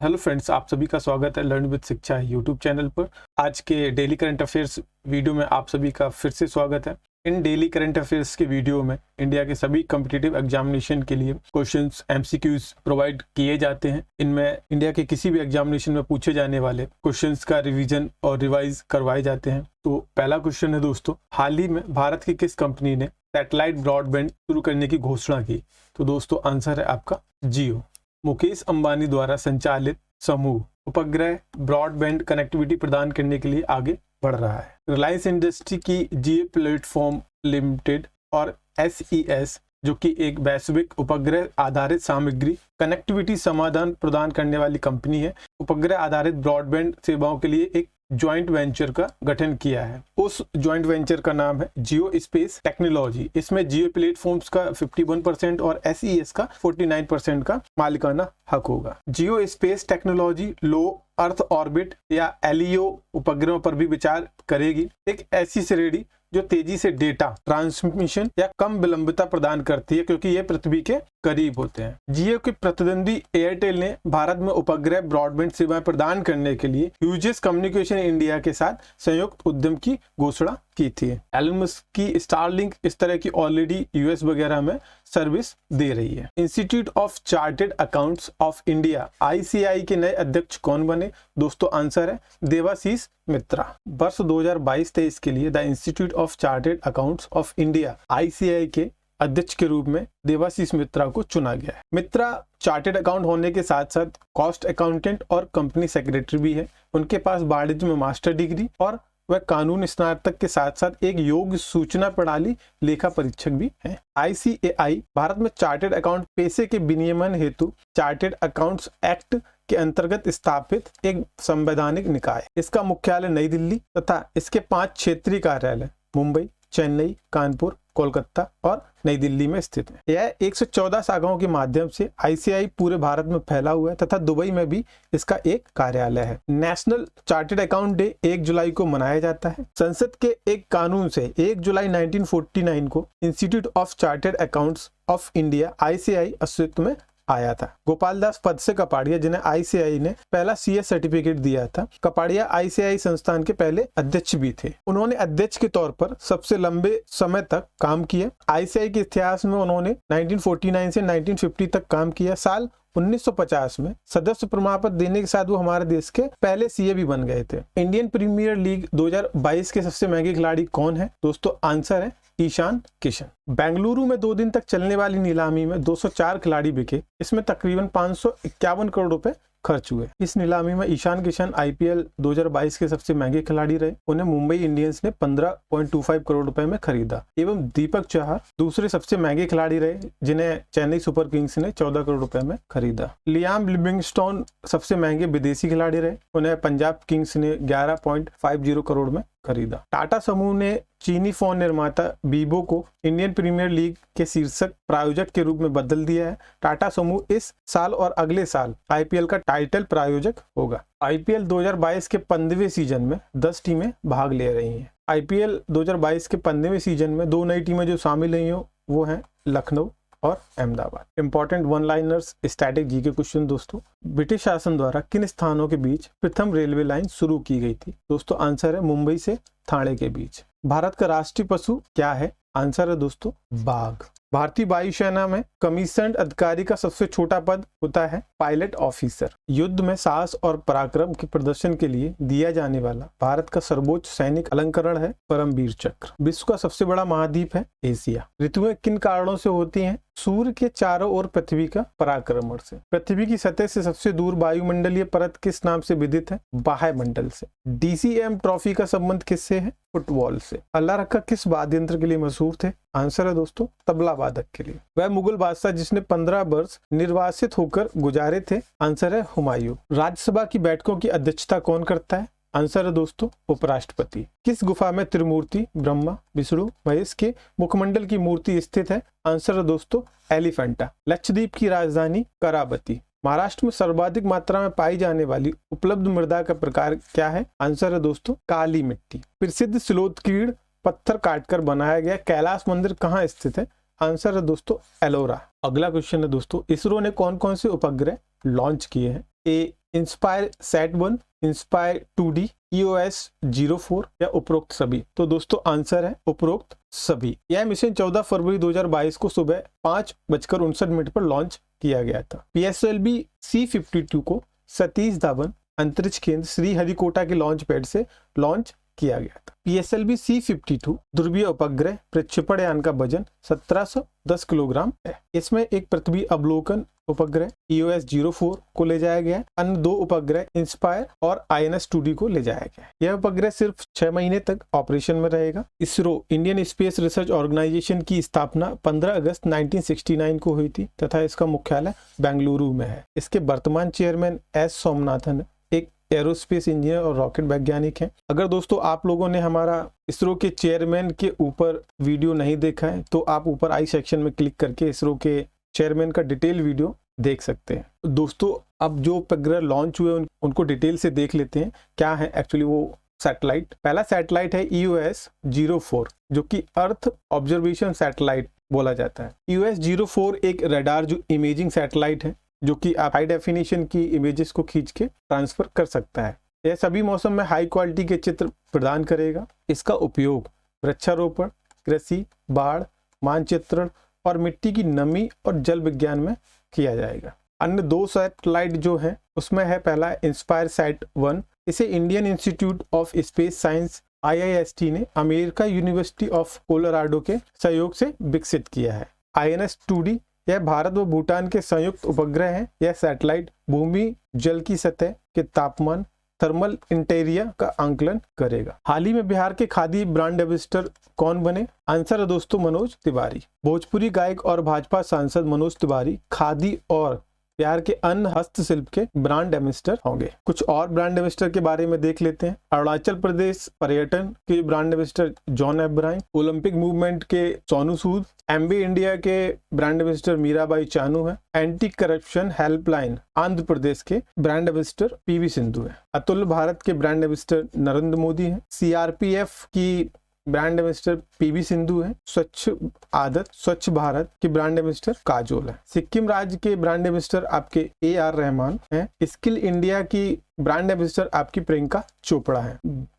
Hello friends, आप सभी का स्वागत है लर्न विद शिक्षा यूट्यूब चैनल पर। आज के डेली करंट अफेयर्स वीडियो में आप सभी का फिर से स्वागत है। इन डेली करंट अफेयर्स के वीडियो में इंडिया के सभी कॉम्पिटिटिव एग्जामिनेशन के लिए क्वेश्चंस एमसीक्यूज प्रोवाइड किए जाते हैं। इनमें इंडिया के किसी भी एग्जामिनेशन में पूछे जाने वाले क्वेश्चंस का रिवीजन और रिवाइज करवाए जाते हैं। तो पहला क्वेश्चन है दोस्तों, हाल ही में भारत की किस कंपनी ने सैटेलाइट ब्रॉडबैंड शुरू करने की घोषणा की? तो दोस्तों आंसर है आपका जियो। मुकेश अंबानी द्वारा संचालित समूह उपग्रह ब्रॉडबैंड कनेक्टिविटी प्रदान करने के लिए आगे बढ़ रहा है। रिलायंस इंडस्ट्री की जियो प्लेटफॉर्म लिमिटेड और SES जो कि एक वैश्विक उपग्रह आधारित सामग्री कनेक्टिविटी समाधान प्रदान करने वाली कंपनी है, उपग्रह आधारित ब्रॉडबैंड सेवाओं के लिए एक ज्वाइंट वेंचर का गठन किया है। उस ज्वाइंट वेंचर का नाम है जियो स्पेस टेक्नोलॉजी। इसमें जियो प्लेटफॉर्म्स का 51% और SES का 49% का मालिकाना हक होगा। जियो स्पेस टेक्नोलॉजी लो अर्थ ऑर्बिट या LEO उपग्रहों पर भी विचार करेगी, एक ऐसी श्रेणी जो तेजी से डेटा ट्रांसमिशन या कम विलंबता प्रदान करती है क्योंकि ये पृथ्वी के करीब होते हैं। जियो के प्रतिद्वंदी एयरटेल ने भारत में उपग्रह ब्रॉडबैंड सेवाएं प्रदान करने के लिए ह्यूजेस कम्युनिकेशन इंडिया के साथ संयुक्त उद्यम की घोषणा की थी। एलन मस्क की स्टारलिंक इस तरह की ऑलरेडी US वगैरह में सर्विस दे रही है। Institute of chartered accounts of India ICAI के नए अध्यक्ष कौन बने? दोस्तों आंसर है देवाशीष मित्रा। वर्ष 2022-23 के लिए the institute of chartered accounts of India ICAI के अध्यक्ष के रूप में देवाशीष मित्रा को चुना गया है। मित्रा चार्टेड अकाउंट होने के साथ साथ कॉस्ट अकाउंटेंट और कंपनी सेक्रेटरी भी है। उनके पास वाणिज्य में मास्टर डिग्री और वह कानून स्नातक के साथ साथ एक योग्य सूचना प्रणाली लेखा परीक्षक भी है। ICAI भारत में चार्टेड अकाउंट पेशे के विनियमन हेतु चार्टेड अकाउंट्स एक्ट के अंतर्गत स्थापित एक संवैधानिक निकाय। इसका मुख्यालय नई दिल्ली तथा इसके 5 क्षेत्रीय कार्यालय मुंबई, चेन्नई, कानपुर, कोलकाता और नई दिल्ली में स्थित है। यह 114 शाखाओं के माध्यम से ICAI पूरे भारत में फैला हुआ है तथा दुबई में भी इसका एक कार्यालय है। नेशनल चार्टेड अकाउंट डे 1 जुलाई को मनाया जाता है। संसद के एक कानून से 1 जुलाई 1949 को institute of chartered accounts of India ICAI अस्तित्व में आया था। गोपाल दास पद से कपाड़िया, जिन्हें ICAI ने पहला CS सर्टिफिकेट दिया था, कपाड़िया ICAI संस्थान के पहले अध्यक्ष भी थे। उन्होंने अध्यक्ष के तौर पर सबसे लंबे समय तक काम किया। ICAI के इतिहास में उन्होंने 1949 से 1950 तक काम किया। साल 1950 में सदस्य प्रमाण पत्र देने के साथ वो हमारे देश के पहले CA भी बन गए थे। इंडियन प्रीमियर लीग 2022 के सबसे महंगे खिलाड़ी कौन है? दोस्तों आंसर है ईशान किशन। बेंगलुरु में 2 दिन तक चलने वाली नीलामी में 204 खिलाड़ी बिके। इसमें तकरीबन 551 करोड़ रुपए खर्च हुए। इस नीलामी में ईशान किशन IPL 2022 के सबसे महंगे खिलाड़ी रहे। उन्हें मुंबई इंडियंस ने 15.25 करोड़ रुपए में खरीदा। एवं दीपक चहर दूसरे सबसे महंगे खिलाड़ी रहे, जिन्हें चेन्नई सुपर किंग्स ने 14 करोड़ रुपए में खरीदा। लियाम लिविंगस्टोन सबसे महंगे विदेशी खिलाड़ी रहे। उन्हें पंजाब किंग्स ने 11.50 करोड़ में खरीदा। टाटा समूह ने चीनी फोन निर्माता वीवो को इंडियन प्रीमियर लीग के शीर्षक प्रायोजक के रूप में बदल दिया है। टाटा समूह इस साल और अगले साल IPL का टाइटल प्रायोजक होगा। IPL 2022 के 15वें सीजन में 10 टीमें भाग ले रही हैं। IPL 2022 के 15वें सीजन में 2 नई टीमें जो शामिल हुई हो वो हैं लखनऊ और Ahmedabad. Important one liners static GK question दोस्तों, ब्रिटिश शासन द्वारा किन स्थानों के बीच प्रथम रेलवे लाइन शुरू की गई थी? दोस्तों आंसर है मुंबई से ठाणे के बीच। भारत का राष्ट्रीय पशु क्या है? आंसर है दोस्तों बाघ। भारतीय वायुसेना में कमीशन्ड अधिकारी का सबसे छोटा पद होता है पायलट ऑफिसर। युद्ध में साहस और पराक्रम के प्रदर्शन के लिए दिया जाने वाला भारत का सर्वोच्च सैनिक अलंकरण है परमवीर चक्र। विश्व का सबसे बड़ा महाद्वीप है एशिया। ऋतुएं किन कारणों से होती हैं? सूर्य के चारों ओर पृथ्वी का पराक्रमण से। पृथ्वी की सतह से सबसे दूर वायुमंडलीय परत किस नाम से विदित है? बाह्य मंडल से। DCM ट्रॉफी का संबंध किससे है? फुटबॉल से। अल्लाह रखा किस वाद्य यंत्र के लिए मशहूर थे? आंसर है दोस्तों तबला वादक के लिए। वह मुगल बादशाह जिसने 15 वर्ष निर्वासित होकर गुजारे थे? आंसर है हुमायूं। राज्यसभा की बैठकों की अध्यक्षता कौन करता है? आंसर है दोस्तों उपराष्ट्रपति। किस गुफा में त्रिमूर्ति ब्रह्मा, विष्णु, महेश के मुखमंडल की मूर्ति स्थित है? आंसर है दोस्तों एलिफेंटा। लक्षद्वीप की राजधानी करावती। महाराष्ट्र में सर्वाधिक मात्रा में पाई जाने वाली उपलब्ध मृदा का प्रकार क्या है? आंसर है दोस्तों काली मिट्टी। प्रसिद्ध सिलोत्कीर्ण पत्थर काटकर बनाया गया कैलाश मंदिर कहाँ स्थित है? आंसर है दोस्तों एलोरा। अगला क्वेश्चन है दोस्तों, इसरो ने कौन कौन से उपग्रह लॉन्च किए हैं? ए इंस्पायर सैट-1, इंस्पायर 2D, EOS 04 या उपरोक्त सभी? तो दोस्तों आंसर है उपरोक्त सभी। यह मिशन 14 फरवरी 2022 को सुबह 5:59 पर लॉन्च किया गया था। PSLV C-52 को सतीश धावन अंतरिक्ष केंद्र श्रीहरिकोटा के लॉन्च पैड से लॉन्च किया गया था। PSLV C-52 ध्रुवीय उपग्रह प्रक्षेपण यान का वजन 1710 किलोग्राम है। इसमें एक पृथ्वी अवलोकन उपग्रह EOS 04 को ले जाया गया, अन्य 2 उपग्रह इंस्पायर और INS 2D को ले जाया गया। यह उपग्रह सिर्फ 6 महीने तक ऑपरेशन में रहेगा। ISRO Indian Space Research Organisation की स्थापना 15 अगस्त 1969 को हुई थी तथा इसका मुख्यालय बेंगलुरु में है। इसके वर्तमान चेयरमैन S सोमनाथन एक एरोस्पेस इंजीनियर और रॉकेट वैज्ञानिक हैं। अगर दोस्तों आप लोगों ने हमारा इसरो के चेयरमैन के ऊपर वीडियो नहीं देखा है तो आप ऊपर आई सेक्शन में क्लिक करके इसरो के चेयरमैन का डिटेल वीडियो देख सकते हैं। दोस्तों अब जो उपग्रह लॉन्च हुए उनको डिटेल से देख लेते हैं क्या है एक्चुअली वो सैटेलाइट। पहला सैटेलाइट है EOS 04 जो कि अर्थ ऑब्जर्वेशन सैटेलाइट बोला जाता है। EOS 04 एक रडार जो इमेजिंग सैटेलाइट है जो कि आप हाई डेफिनेशन की इमेजेस को खींच के ट्रांसफर कर सकता है। यह सभी मौसम में हाई क्वालिटी के चित्र प्रदान करेगा। इसका उपयोग वृक्षारोपण, कृषि, बाढ़, मानचित्रण और मिट्टी की नमी और जल विज्ञान में किया जाएगा। अन्य 2 सैटेलाइट जो है उसमें है पहला इंस्पायर सैट-1। इसे Indian institute of space science IIST ने अमेरिका यूनिवर्सिटी ऑफ कोलोराडो के सहयोग से विकसित किया है। INS 2D यह भारत व भूटान के संयुक्त उपग्रह है। यह सैटेलाइट भूमि जल की सतह के तापमान थर्मल इंटीरियर का आंकलन करेगा। हाल ही में बिहार के खादी ब्रांड एम्बेसडर कौन बने? आंसर है दोस्तों मनोज तिवारी। भोजपुरी गायक और भाजपा सांसद मनोज तिवारी खादी और बिहार के अन्य हस्तशिल्प के ब्रांड एम्बेसडर होंगे। कुछ और ब्रांड एम्बेसडर के बारे में देख लेते हैं। अरुणाचल प्रदेश पर्यटन के brand ambassador John Abraham, Olympic movement के सोनू सूद, एमबी इंडिया के ब्रांड एम्बेसडर मीराबाई चानू है। Anti corruption helpline Andhra Pradesh के ब्रांड एम्बेसडर PV सिंधु है। अतुल भारत के ब्रांड एम्बेसडर नरेंद्र मोदी है। CRPF की ब्रांड एम्बेसडर PV सिंधु है। स्वच्छ भारत के ब्रांड एम्बेसडर काजोल है। सिक्किम राज्य के ब्रांड एम्बेसडर आपके AR रहमान है। स्किल इंडिया की ब्रांड एम्बेसडर आपकी प्रियंका चोपड़ा है।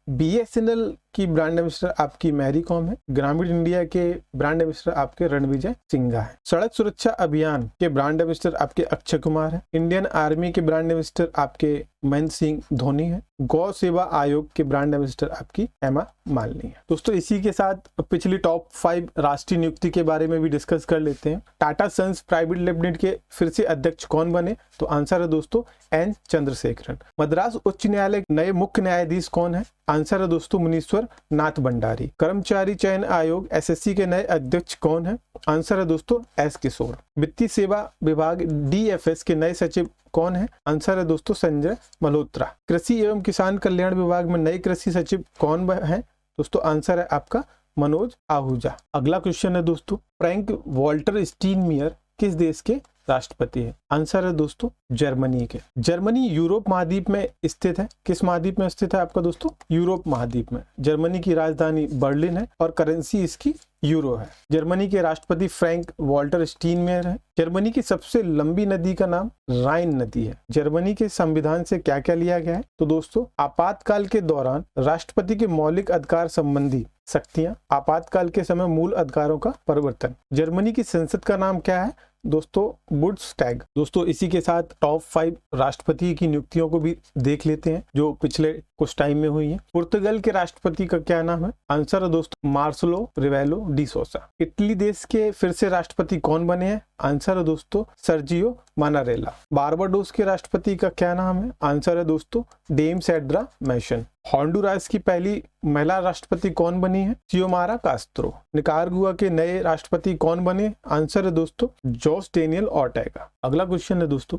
BSNL की ब्रांड एम्बेसडर आपकी मैरी कॉम है। ग्रामीण इंडिया के ब्रांड एम्बेसडर आपके रणविजय सिंघा है। सड़क सुरक्षा अभियान के ब्रांड एम्बेसडर आपके अक्षय कुमार है। इंडियन आर्मी के ब्रांड एम्बेसडर आपके महेंद्र सिंह धोनी है। गौ सेवा आयोग के ब्रांड एम्बेसडर आपकी हेमा मालिनी है। दोस्तों इसी के साथ पिछली टॉप 5 राष्ट्रीय नियुक्ति के बारे में भी डिस्कस कर लेते हैं। टाटा सन्स प्राइवेट लिमिटेड के फिर से अध्यक्ष कौन बने? तो आंसर है दोस्तों N चंद्रशेखरन। मद्रास उच्च न्यायालय नए मुख्य न्यायाधीश कौन है? आंसर है दोस्तों मुनीश्वर नाथ भंडारी। कर्मचारी चयन आयोग SSC के नए अध्यक्ष कौन है? आंसर है दोस्तों S किशोर। वित्तीय सेवा विभाग DFS के नए सचिव कौन है? आंसर है दोस्तों संजय मल्होत्रा। कृषि एवं किसान कल्याण विभाग में नए कृषि सचिव कौन है? दोस्तों आंसर है आपका मनोज आहूजा। अगला क्वेश्चन है दोस्तों फ्रैंक वॉल्टर स्टीनमियर किस देश के राष्ट्रपति है? आंसर है दोस्तों जर्मनी के। जर्मनी यूरोप महाद्वीप में स्थित है। किस महाद्वीप में स्थित है आपका दोस्तों? यूरोप महाद्वीप में। जर्मनी की राजधानी बर्लिन है और करेंसी इसकी यूरो है। जर्मनी के राष्ट्रपति फ्रैंक वॉल्टर स्टीनमेयर है। जर्मनी की सबसे लंबी नदी का नाम राइन नदी है। जर्मनी के संविधान से क्या क्या लिया गया है? तो दोस्तों आपातकाल के दौरान राष्ट्रपति के मौलिक अधिकार संबंधी शक्तियां, आपातकाल के समय मूल अधिकारों का परिवर्तन। जर्मनी की संसद का नाम क्या है? दोस्तों बुंडस्टैग। दोस्तों इसी के साथ टॉप 5 राष्ट्रपति की नियुक्तियों को भी देख लेते हैं जो पिछले कुछ टाइम में हुई है। पुर्तगाल के राष्ट्रपति का क्या नाम है? आंसर है दोस्तों मार्सेलो रिवेलो डी सोसा। इटली देश के फिर से राष्ट्रपति कौन बने हैं? आंसर है दोस्तों सर्जियो मानारेला। बारबाडोस के राष्ट्रपति का क्या नाम है? आंसर है दोस्तों डेम सेड्रा मैशन। होंडुरास की पहली महिला राष्ट्रपति कौन बनी है? सियोमारा कास्त्रो। निकारागुआ के नए राष्ट्रपति कौन बने? आंसर है दोस्तों जोस डेनियल ऑर्टेगा। अगला क्वेश्चन है दोस्तों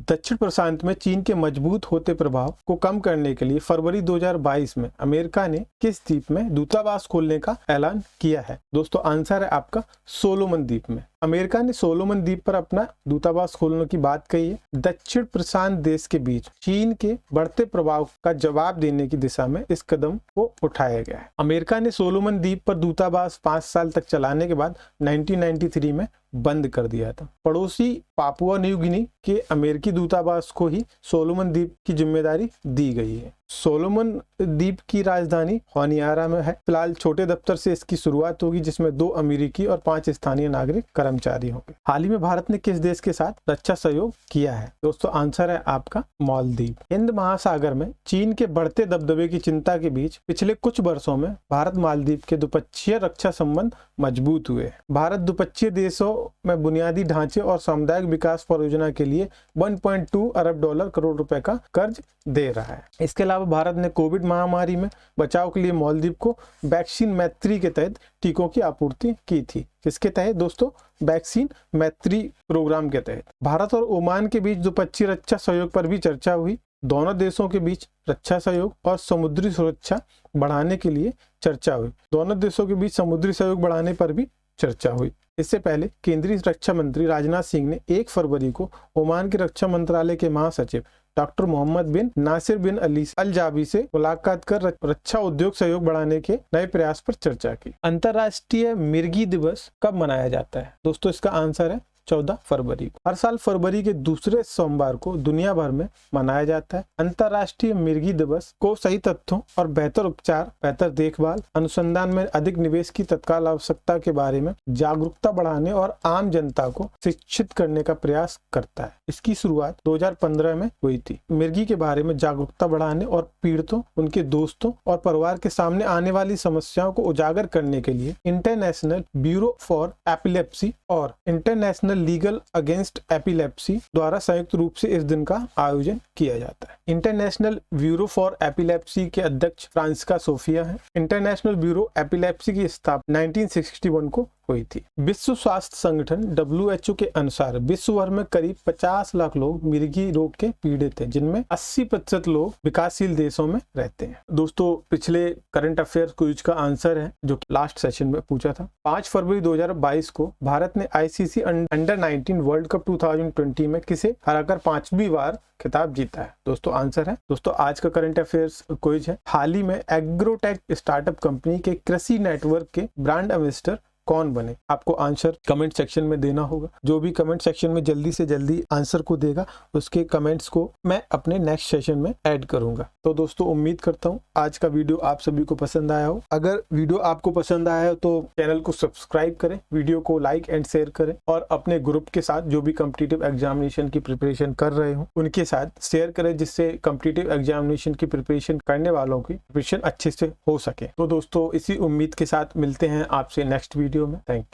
दक्षिण प्रशांत में चीन के मजबूत होते प्रभाव को कम करने के लिए फरवरी 2022 में अमेरिका ने किस द्वीप में दूतावास खोलने का ऐलान किया है? दोस्तों आंसर है आपका सोलोमन द्वीप में। अमेरिका ने सोलोमन द्वीप पर अपना दूतावास खोलने की बात कही है। दक्षिण प्रशांत देश के बीच चीन के बढ़ते प्रभाव का जवाब देने की दिशा में इस कदम को उठाया गया है। अमेरिका ने सोलोमन द्वीप पर दूतावास 5 साल तक चलाने के बाद 1993 में बंद कर दिया था। पड़ोसी पापुआ न्यू गिनी के अमेरिकी दूतावास को ही सोलोमन द्वीप की जिम्मेदारी दी गई है। सोलोमन द्वीप की राजधानी होनियारा में है। फिलहाल छोटे दफ्तर से इसकी शुरुआत होगी, जिसमें 2 अमेरिकी और 5 स्थानीय नागरिक कर्मचारी होंगे। हाल ही में भारत ने किस देश के साथ रक्षा सहयोग किया है? दोस्तों आंसर है आपका मालदीव। हिंद महासागर में चीन के बढ़ते दबदबे की चिंता के बीच पिछले कुछ वर्षों में भारत मालदीव के द्विपक्षीय रक्षा संबंध मजबूत हुए। भारत द्विपक्षीय देशों में बुनियादी ढांचे और सामुदायिक विकास परियोजना के लिए 1.2 अरब डॉलर करोड़ रुपए का कर्ज दे रहा है। इसके अलावा भारत ने कोविड महामारी में बचाव के लिए मालदीव को वैक्सीन मैत्री के तहत टीकों की आपूर्ति की थी। किसके तहत दोस्तों? वैक्सीन मैत्री प्रोग्राम के तहत। भारत और ओमान के बीच द्विपक्षीय रक्षा सहयोग पर भी चर्चा हुई। दोनों देशों के बीच रक्षा सहयोग और समुद्री सुरक्षा बढ़ाने के लिए चर्चा हुई। दोनों देशों के बीच समुद्री सहयोग बढ़ाने पर भी चर्चा हुई। इससे पहले केंद्रीय रक्षा मंत्री राजनाथ सिंह ने 1 फरवरी को ओमान के रक्षा मंत्रालय के महासचिव डॉक्टर मोहम्मद बिन नासिर बिन अली अल जाबी से मुलाकात कर रक्षा उद्योग सहयोग बढ़ाने के नए प्रयास पर चर्चा की। अंतर्राष्ट्रीय मिर्गी दिवस कब मनाया जाता है? दोस्तों इसका आंसर है 14 फरवरी को। हर साल फरवरी के दूसरे सोमवार को दुनिया भर में मनाया जाता है। अंतर्राष्ट्रीय मिर्गी दिवस को सही तथ्यों और बेहतर उपचार, बेहतर देखभाल, अनुसंधान में अधिक निवेश की तत्काल आवश्यकता के बारे में जागरूकता बढ़ाने और आम जनता को शिक्षित करने का प्रयास करता है। इसकी शुरुआत 2015 में हुई थी। मिर्गी के बारे में जागरूकता बढ़ाने और पीड़ितों, उनके दोस्तों और परिवार के सामने आने वाली समस्याओं को उजागर करने के लिए इंटरनेशनल ब्यूरो फॉर एपिलेप्सी और इंटरनेशनल लीगल अगेंस्ट एपिलेप्सी द्वारा संयुक्त रूप से इस दिन का आयोजन किया जाता है। इंटरनेशनल ब्यूरो फॉर एपिलेप्सी के अध्यक्ष फ्रांसिस्का सोफिया हैं। इंटरनेशनल ब्यूरो एपिलेप्सी की स्थापना 1961 को हुई थी। विश्व स्वास्थ्य संगठन WHO के अनुसार विश्व भर में करीब 50 लाख लोग मिर्गी रोग के पीड़ित हैं, जिनमें 80% लोग विकासशील देशों में रहते हैं। दोस्तों पिछले करंट अफेयर्स क्विज का आंसर है जो लास्ट सेशन में पूछा था। 5 फरवरी 2022 को भारत ने ICC अंडर 19 वर्ल्ड कप 2020 में किसे हराकर 5वीं बार खिताब जीता है? दोस्तों आंसर है दोस्तों आज का करंट अफेयर्स क्विज है। हाल ही में एग्रोटेक स्टार्टअप कंपनी के कृषि नेटवर्क के ब्रांड एम्बेसडर कौन बने? आपको आंसर कमेंट सेक्शन में देना होगा। जो भी कमेंट सेक्शन में जल्दी से जल्दी आंसर को देगा उसके कमेंट्स को मैं अपने नेक्स्ट सेशन में ऐड करूंगा। तो दोस्तों उम्मीद करता हूं आज का वीडियो आप सभी को पसंद आया हो। अगर वीडियो आपको पसंद आया हो तो चैनल को सब्सक्राइब करें, वीडियो को लाइक एंड शेयर करें और अपने ग्रुप के साथ जो भी कॉम्पिटिटिव एग्जामिनेशन की प्रिपरेशन कर रहे हो उनके साथ शेयर करें, जिससे कॉम्पिटिटिव एग्जामिनेशन की प्रिपरेशन करने वालों की प्रिपरेशन अच्छे से हो सके। तो दोस्तों इसी उम्मीद के साथ मिलते हैं आपसे नेक्स्ट वीडियो में। Thank you.